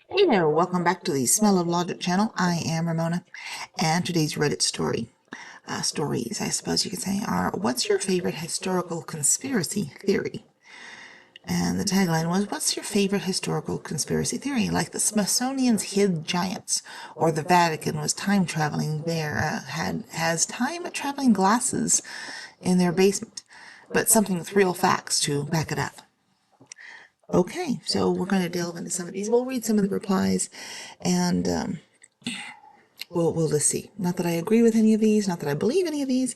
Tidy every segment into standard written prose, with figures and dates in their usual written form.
Hey there, welcome back to the Smell of Logic channel. I am Ramona, and today's Reddit stories, I suppose you could say, are what's your favorite historical conspiracy theory? And the tagline was, what's your favorite historical conspiracy theory? Like the Smithsonian's hid giants, or the Vatican was time traveling there, has time traveling glasses in their basement, but something with real facts to back it up. Okay, so we're going to delve into some of these. We'll read some of the replies, and we'll just see. Not that I agree with any of these, not that I believe any of these,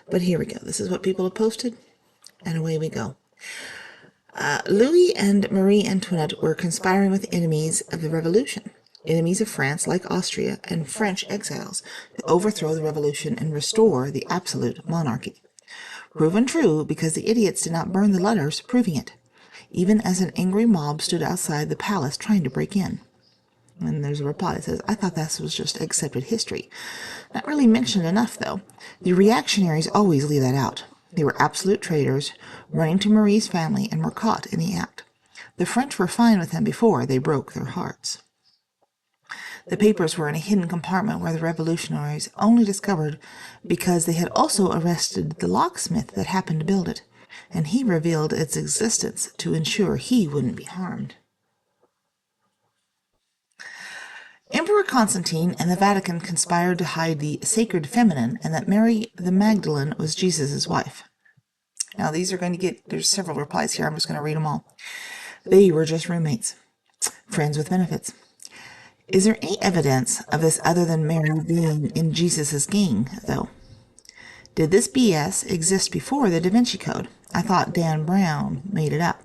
but here we go. This is what people have posted, and away we go. Louis and Marie Antoinette were conspiring with enemies of the revolution, enemies of France like Austria and French exiles, to overthrow the revolution and restore the absolute monarchy. Proven true because the idiots did not burn the letters proving it, even as an angry mob stood outside the palace trying to break in. And there's a reply that says, I thought this was just accepted history. Not really mentioned enough, though. The reactionaries always leave that out. They were absolute traitors, running to Marie's family, and were caught in the act. The French were fine with them before they broke their hearts. The papers were in a hidden compartment where the revolutionaries only discovered because they had also arrested the locksmith that happened to build it, and he revealed its existence to ensure he wouldn't be harmed. Emperor Constantine and the Vatican conspired to hide the sacred feminine and that Mary the Magdalene was Jesus' wife. Now these are going to there's several replies here. I'm just going to read them all. They were just roommates, friends with benefits. Is there any evidence of this other than Mary being in Jesus' gang, though? Did this BS exist before the Da Vinci Code? I thought Dan Brown made it up.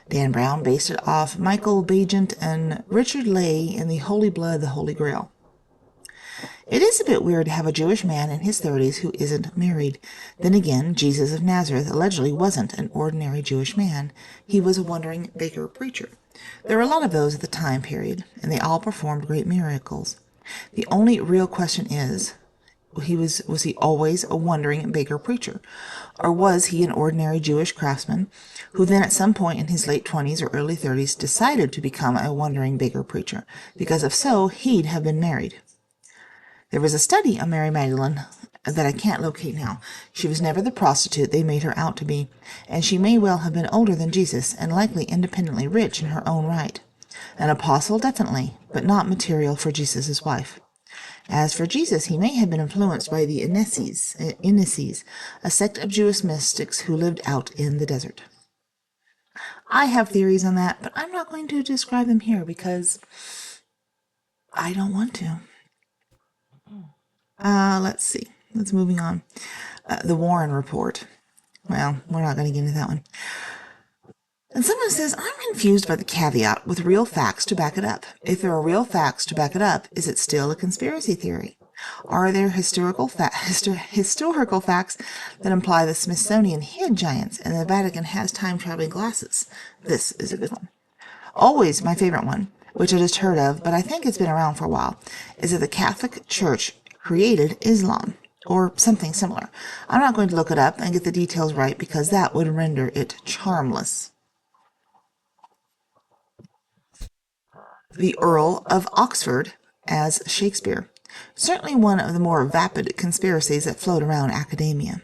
Dan Brown based it off Michael Bagent and Richard Lay in The Holy Blood, the Holy Grail. It is a bit weird to have a Jewish man in his 30s who isn't married. Then again, Jesus of Nazareth allegedly wasn't an ordinary Jewish man. He was a wandering baker preacher. There were a lot of those at the time period, and they all performed great miracles. The only real question is, was he always a wandering baker preacher? Or was he an ordinary Jewish craftsman who then at some point in his late 20s or early 30s decided to become a wandering baker preacher? Because if so, he'd have been married. There was a study on Mary Magdalene that I can't locate now. She was never the prostitute they made her out to be, and she may well have been older than Jesus and likely independently rich in her own right. An apostle, definitely, but not material for Jesus' wife. As for Jesus, he may have been influenced by the Inices, a sect of Jewish mystics who lived out in the desert. I have theories on that, but I'm not going to describe them here because I don't want to. Let's see. Let's moving on. The Warren Report. Well, we're not going to get into that one. And someone says, I'm confused by the caveat with real facts to back it up. If there are real facts to back it up, is it still a conspiracy theory? Are there historical facts that imply the Smithsonian hid giants and the Vatican has time-traveling glasses? This is a good one. Always my favorite one, which I just heard of, but I think it's been around for a while, is that the Catholic Church created Islam, or something similar. I'm not going to look it up and get the details right because that would render it charmless. The Earl of Oxford as Shakespeare. Certainly one of the more vapid conspiracies that float around academia.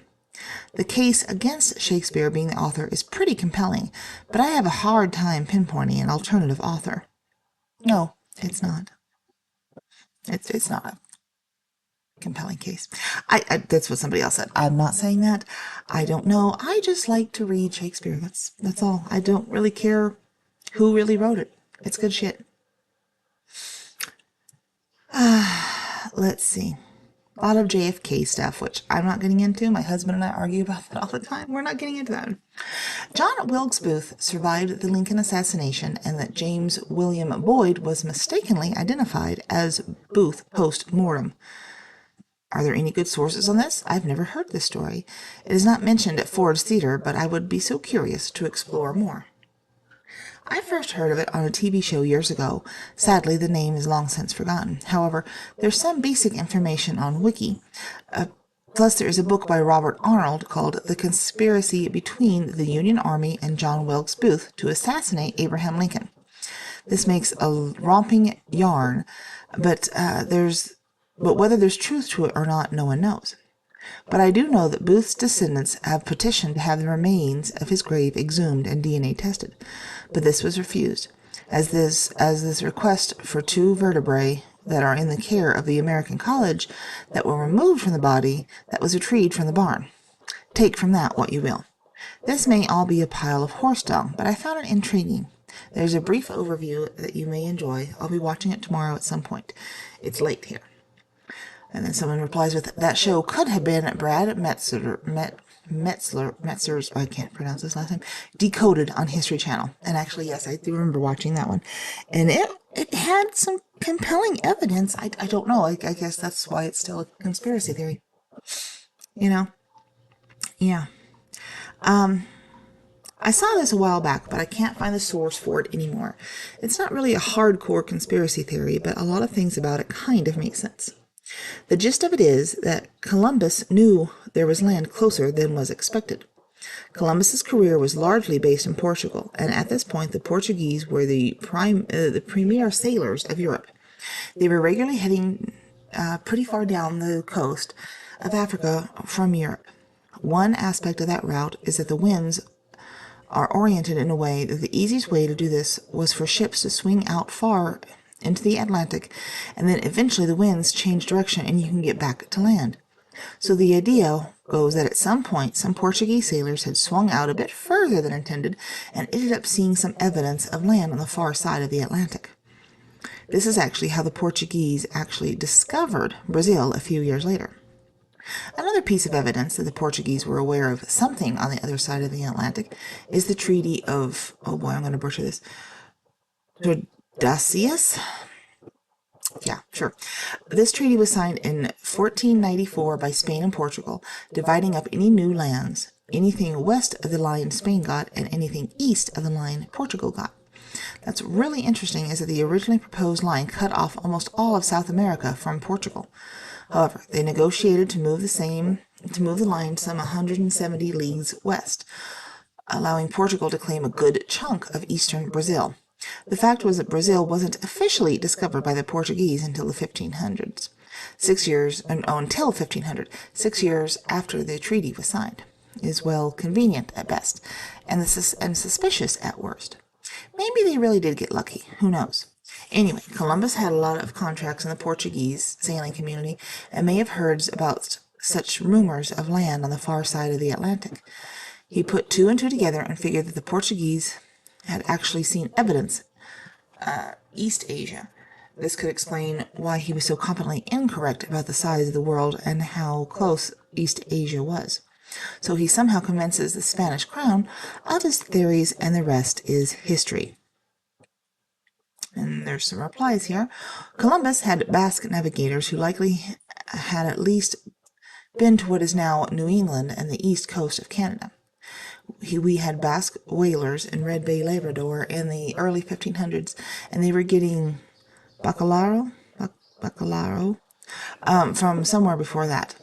The case against Shakespeare being the author is pretty compelling, but I have a hard time pinpointing an alternative author. No, it's not. It's not a compelling case. That's what somebody else said. I'm not saying that. I don't know. I just like to read Shakespeare. That's all. I don't really care who really wrote it. It's good shit. Let's see. A lot of JFK stuff, which I'm not getting into. My husband and I argue about that all the time. We're not getting into that. John Wilkes Booth survived the Lincoln assassination, and that James William Boyd was mistakenly identified as Booth post-mortem. Are there any good sources on this? I've never heard this story. It is not mentioned at Ford's Theater, but I would be so curious to explore more. I first heard of it on a TV show years ago. Sadly, the name is long since forgotten. However, there's some basic information on Wiki. Plus, there is a book by Robert Arnold called The Conspiracy Between the Union Army and John Wilkes Booth to Assassinate Abraham Lincoln. This makes a romping yarn, but whether there's truth to it or not, no one knows. But I do know that Booth's descendants have petitioned to have the remains of his grave exhumed and DNA tested, but this was refused, as this request for 2 vertebrae that are in the care of the American College that were removed from the body that was retrieved from the barn. Take from that what you will. This may all be a pile of horse dung, but I found it intriguing. There's a brief overview that you may enjoy. I'll be watching it tomorrow at some point. It's late here. And then someone replies with, that show could have been Brad Metzler's, I can't pronounce his last name, Decoded on History Channel. And actually, yes, I do remember watching that one. And it had some compelling evidence. I don't know. I guess that's why it's still a conspiracy theory. You know? Yeah. I saw this a while back, but I can't find the source for it anymore. It's not really a hardcore conspiracy theory, but a lot of things about it kind of make sense. The gist of it is that Columbus knew there was land closer than was expected. Columbus's career was largely based in Portugal, and at this point the Portuguese were the premier sailors of Europe. They were regularly heading pretty far down the coast of Africa from Europe. One aspect of that route is that the winds are oriented in a way that the easiest way to do this was for ships to swing out far into the Atlantic, and then eventually the winds change direction and you can get back to land. So the idea goes that at some point some Portuguese sailors had swung out a bit further than intended and ended up seeing some evidence of land on the far side of the Atlantic. This is actually how the Portuguese actually discovered Brazil a few years later. Another piece of evidence that the Portuguese were aware of something on the other side of the Atlantic is the Treaty of, oh boy, I'm going to butcher this, Tordesillas? Yeah, sure. This treaty was signed in 1494 by Spain and Portugal, dividing up any new lands, anything west of the line Spain got and anything east of the line Portugal got. That's really interesting, is that the originally proposed line cut off almost all of South America from Portugal. However, they negotiated to move the line some 170 leagues west, allowing Portugal to claim a good chunk of eastern Brazil. The fact was that Brazil wasn't officially discovered by the Portuguese until the 1500s. 6 years after the treaty was signed. Is, well, convenient at best, and suspicious at worst. Maybe they really did get lucky. Who knows? Anyway, Columbus had a lot of contracts in the Portuguese sailing community and may have heard about such rumors of land on the far side of the Atlantic. He put 2 and 2 together and figured that the Portuguese had actually seen evidence East Asia. This could explain why he was so competently incorrect about the size of the world and how close East Asia was. So he somehow convinces the Spanish crown of his theories, and the rest is history. And there's some replies here. Columbus had Basque navigators who likely had at least been to what is now New England and the east coast of Canada. We had Basque whalers in Red Bay, Labrador in the early 1500s, and they were getting bacalao from somewhere before that.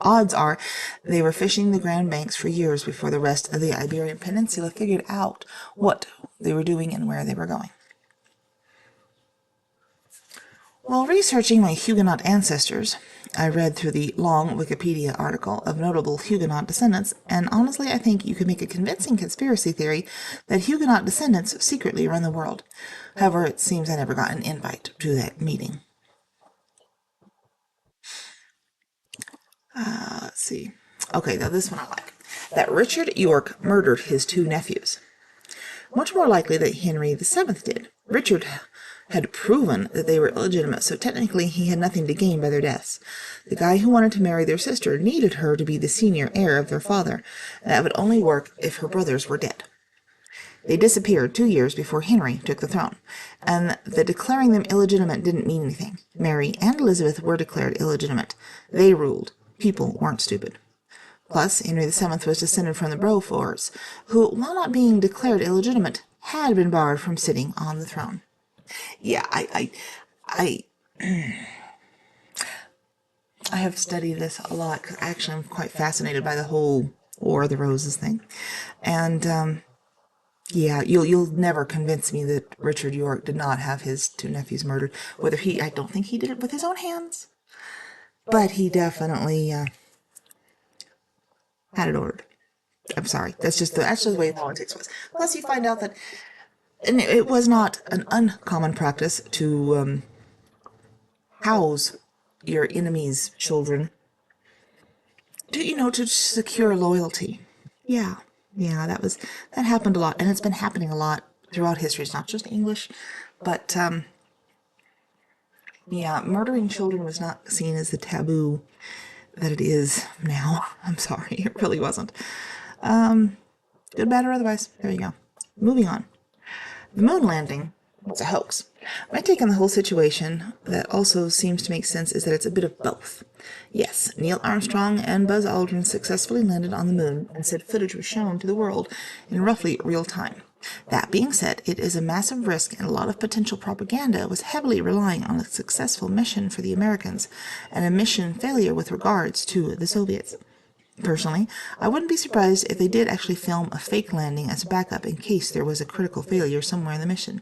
Odds are they were fishing the Grand Banks for years before the rest of the Iberian Peninsula figured out what they were doing and where they were going. While researching my Huguenot ancestors, I read through the long Wikipedia article of notable Huguenot descendants, and honestly I think you could make a convincing conspiracy theory that Huguenot descendants secretly run the world. However, it seems I never got an invite to that meeting. Let's see. Okay, now this one I like. That Richard York murdered his 2 nephews. Much more likely that Henry VII did. Richard had proven that they were illegitimate, so technically he had nothing to gain by their deaths. The guy who wanted to marry their sister needed her to be the senior heir of their father, and that would only work if her brothers were dead. They disappeared 2 years before Henry took the throne, and the declaring them illegitimate didn't mean anything. Mary and Elizabeth were declared illegitimate. They ruled. People weren't stupid. Plus, Henry VII was descended from the Beauforts, who, while not being declared illegitimate, had been barred from sitting on the throne. Yeah, I have studied this a lot, because actually I'm quite fascinated by the whole War of the Roses thing. And Yeah, you'll never convince me that Richard York did not have his two nephews murdered. I don't think he did it with his own hands, but he definitely had it ordered. I'm sorry. That's just the way politics was. Plus, you find out that, and it was not an uncommon practice to house your enemy's children to secure loyalty. Yeah, yeah, that happened a lot, and it's been happening a lot throughout history. It's not just English, but yeah, murdering children was not seen as the taboo that it is now. I'm sorry, it really wasn't. Good, bad, or otherwise. There you go. Moving on. The moon landing was a hoax. My take on the whole situation that also seems to make sense is that it's a bit of both. Yes, Neil Armstrong and Buzz Aldrin successfully landed on the moon, and said footage was shown to the world in roughly real time. That being said, it is a massive risk, and a lot of potential propaganda was heavily relying on a successful mission for the Americans and a mission failure with regards to the Soviets. Personally, I wouldn't be surprised if they did actually film a fake landing as a backup in case there was a critical failure somewhere in the mission,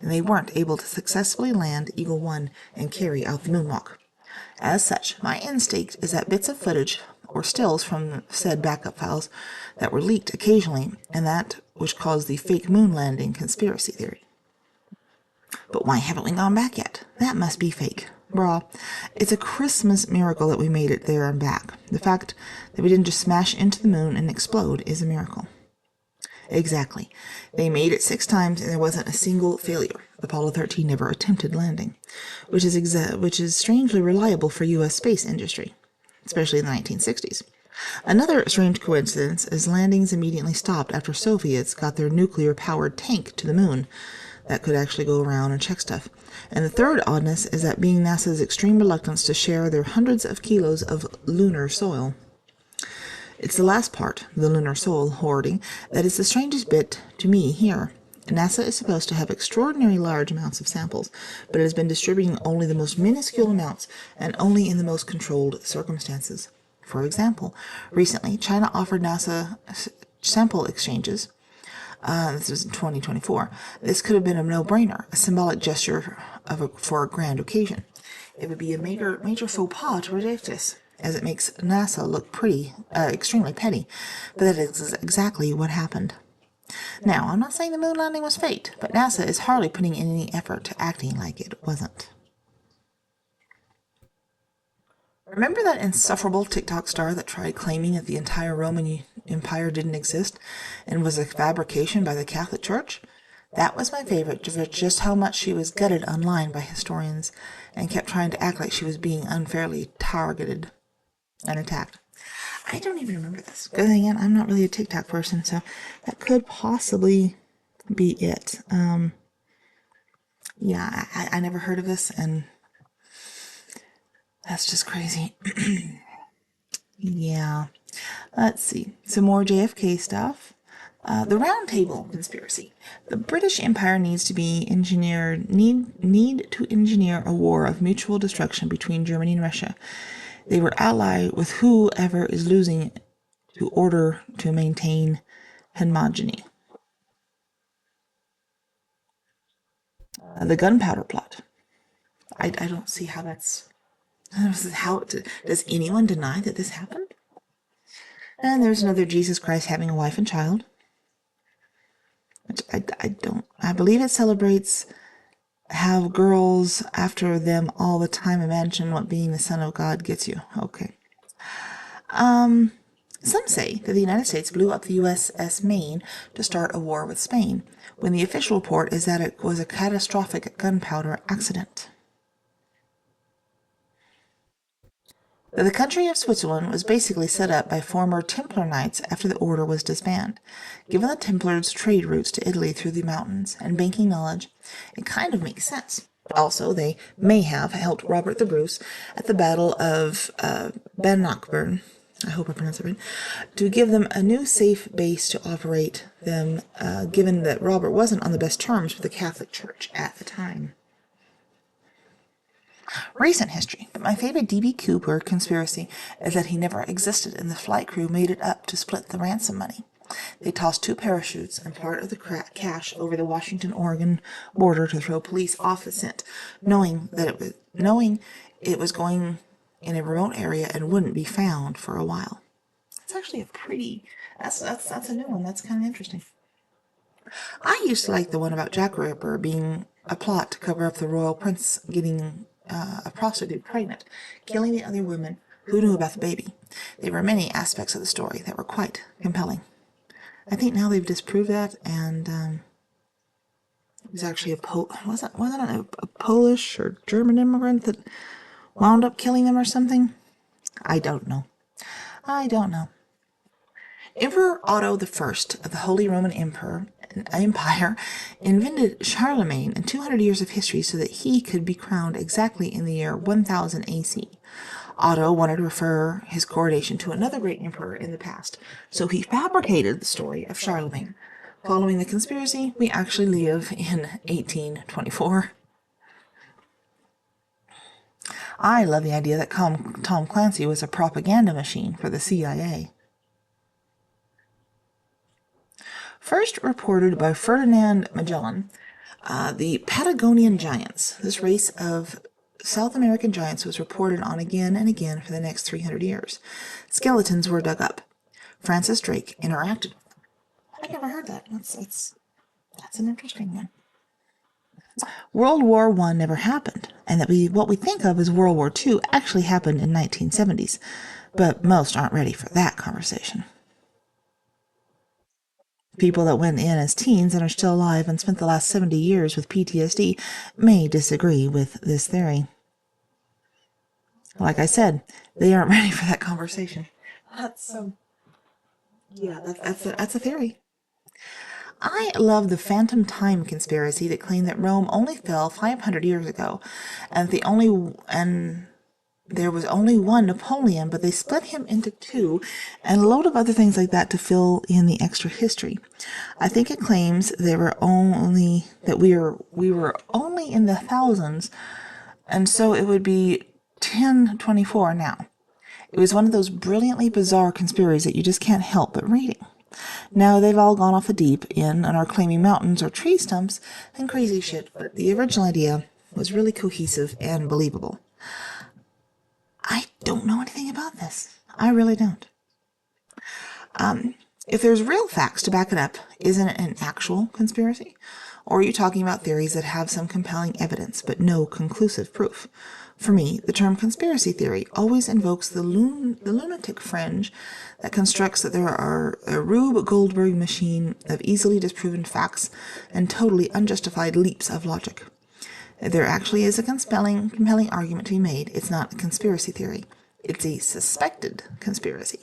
and they weren't able to successfully land Eagle 1 and carry out the moonwalk. As such, my instinct is that bits of footage or stills from said backup files that were leaked occasionally, and that which caused the fake moon landing conspiracy theory. But why haven't we gone back yet? That must be fake. Brah, it's a Christmas miracle that we made it there and back. The fact that we didn't just smash into the moon and explode is a miracle. Exactly. They made it 6 times and there wasn't a single failure. Apollo 13 never attempted landing, which is strangely reliable for U.S. space industry, especially in the 1960s. Another strange coincidence is landings immediately stopped after Soviets got their nuclear-powered tank to the moon that could actually go around and check stuff. And the third oddness is that being NASA's extreme reluctance to share their hundreds of kilos of lunar soil. It's the last part, the lunar soil hoarding, that is the strangest bit to me here. NASA is supposed to have extraordinarily large amounts of samples, but it has been distributing only the most minuscule amounts and only in the most controlled circumstances. For example, recently China offered NASA sample exchanges. This was in 2024. This could have been a no-brainer, a symbolic gesture for a grand occasion. It would be a major faux pas to reject this, as it makes NASA look extremely petty. But that is exactly what happened. Now, I'm not saying the moon landing was faked, but NASA is hardly putting in any effort to acting like it wasn't. Remember that insufferable TikTok star that tried claiming that the entire Roman Empire didn't exist and was a fabrication by the Catholic Church? That was my favorite, just how much she was gutted online by historians and kept trying to act like she was being unfairly targeted and attacked. I don't even remember this. Good thing I'm not really a TikTok person, so that could possibly be it. Yeah, I never heard of this, and that's just crazy. Yeah. Let's see. Some more JFK stuff. The Round Table conspiracy. The British Empire need to engineer a war of mutual destruction between Germany and Russia. They were allied with whoever is losing to order to maintain hegemony. The gunpowder plot. I don't see how that's... Does anyone deny that this happened? And there's another Jesus Christ having a wife and child. I believe it celebrates have girls after them all the time. Imagine what being the son of God gets you. Okay. Some say that the United States blew up the USS Maine to start a war with Spain, when the official report is that it was a catastrophic gunpowder accident. The country of Switzerland was basically set up by former Templar knights after the order was disbanded. Given the Templars' trade routes to Italy through the mountains and banking knowledge, it kind of makes sense. Also, they may have helped Robert the Bruce at the Battle of Bannockburn, I hope I pronounced it right, to give them a new safe base to operate them, given that Robert wasn't on the best terms with the Catholic Church at the time. Recent history, but my favorite D.B. Cooper conspiracy is that he never existed and the flight crew made it up to split the ransom money. They tossed 2 parachutes and part of the cash over the Washington-Oregon border to throw police off the scent, knowing it was going in a remote area and wouldn't be found for a while. It's actually a pretty. That's a new one. That's kind of interesting. I used to like the one about Jack the Ripper being a plot to cover up the royal prince getting a prostitute pregnant, killing the other women who knew about the baby. There were many aspects of the story that were quite compelling. I think now they've disproved that, and it was actually wasn't it a Polish or German immigrant that wound up killing them or something? I don't know. Emperor Otto I of the Holy Roman Empire invented Charlemagne in 200 years of history so that he could be crowned exactly in the year 1000 AC. Otto wanted to refer his coronation to another great emperor in the past, so he fabricated the story of Charlemagne. Following the conspiracy, we actually live in 1824. I love the idea that Tom Clancy was a propaganda machine for the CIA. First reported by Ferdinand Magellan, the Patagonian giants. This race of South American giants was reported on again and again for the next 300 years. Skeletons were dug up. Francis Drake interacted. I never heard that. That's an interesting one. World War I never happened, and what we think of as World War II actually happened in 1970s, but most aren't ready for that conversation. People that went in as teens and are still alive and spent the last 70 years with PTSD may disagree with this theory. Like I said, they aren't ready for that conversation. That's a theory. I love the phantom time conspiracy that claimed that Rome only fell 500 years ago, and there was only one Napoleon, but they split him into 2, and a load of other things like that to fill in the extra history. I think it claims we were only in the thousands, and so it would be 1024 now. It was one of those brilliantly bizarre conspiracies that you just can't help but reading. Now they've all gone off the deep end and are claiming mountains or tree stumps and crazy shit, but the original idea was really cohesive and believable. I don't know anything about this. I really don't. If there's real facts to back it up, isn't it an actual conspiracy? Or are you talking about theories that have some compelling evidence but no conclusive proof? For me, the term conspiracy theory always invokes the lunatic fringe that constructs that there are a Rube Goldberg machine of easily disproven facts and totally unjustified leaps of logic. If there actually is a compelling argument to be made, it's not a conspiracy theory. It's a suspected conspiracy.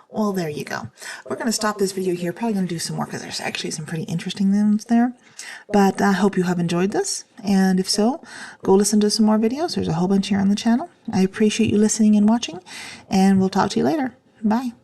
Well, there you go. We're going to stop this video here. Probably going to do some more because there's actually some pretty interesting ones there. But I hope you have enjoyed this. And if so, go listen to some more videos. There's a whole bunch here on the channel. I appreciate you listening and watching. And we'll talk to you later. Bye.